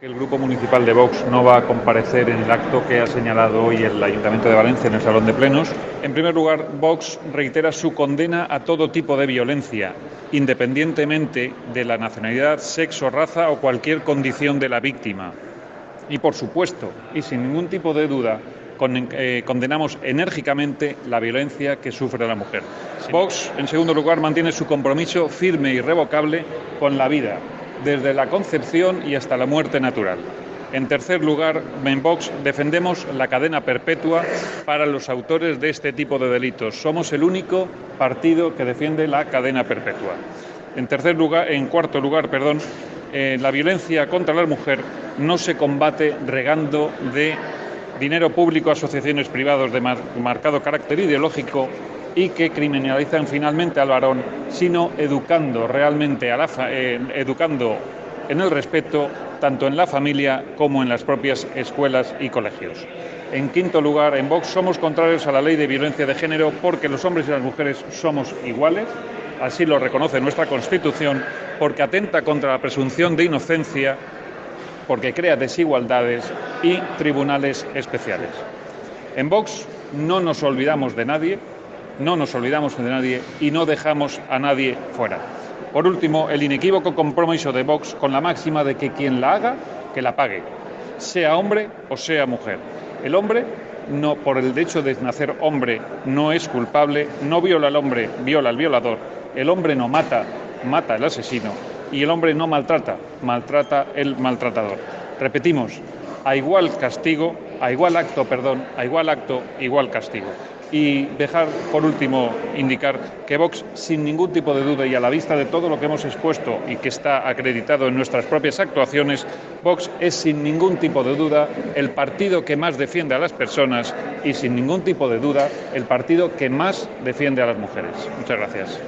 El Grupo Municipal de Vox no va a comparecer en el acto que ha señalado hoy el Ayuntamiento de Valencia en el Salón de Plenos. En primer lugar, Vox reitera su condena a todo tipo de violencia, independientemente de la nacionalidad, sexo, raza o cualquier condición de la víctima. Y, por supuesto, y sin ningún tipo de duda, condenamos enérgicamente la violencia que sufre la mujer. Vox, en segundo lugar, mantiene su compromiso firme e irrevocable con la vida, desde la concepción y hasta la muerte natural. En tercer lugar, en Vox defendemos la cadena perpetua para los autores de este tipo de delitos. Somos el único partido que defiende la cadena perpetua. En cuarto lugar, la violencia contra la mujer no se combate regando de dinero público a asociaciones privadas de marcado carácter ideológico y que criminalizan finalmente al varón, sino educando realmente educando en el respeto tanto en la familia como en las propias escuelas y colegios. En quinto lugar, en Vox somos contrarios a la ley de violencia de género porque los hombres y las mujeres somos iguales, así lo reconoce nuestra Constitución, porque atenta contra la presunción de inocencia, porque crea desigualdades y tribunales especiales. En Vox no nos olvidamos de nadie y no dejamos a nadie fuera. Por último, el inequívoco compromiso de Vox con la máxima de que quien la haga, que la pague, sea hombre o sea mujer. El hombre, no por el hecho de nacer hombre, no es culpable, no viola al hombre, viola al violador, el hombre no mata, mata al asesino, y el hombre no maltrata, maltrata el maltratador. Repetimos, a igual acto, igual castigo. Y dejar, por último, indicar que Vox, sin ningún tipo de duda y a la vista de todo lo que hemos expuesto y que está acreditado en nuestras propias actuaciones, Vox es sin ningún tipo de duda el partido que más defiende a las personas y sin ningún tipo de duda el partido que más defiende a las mujeres. Muchas gracias.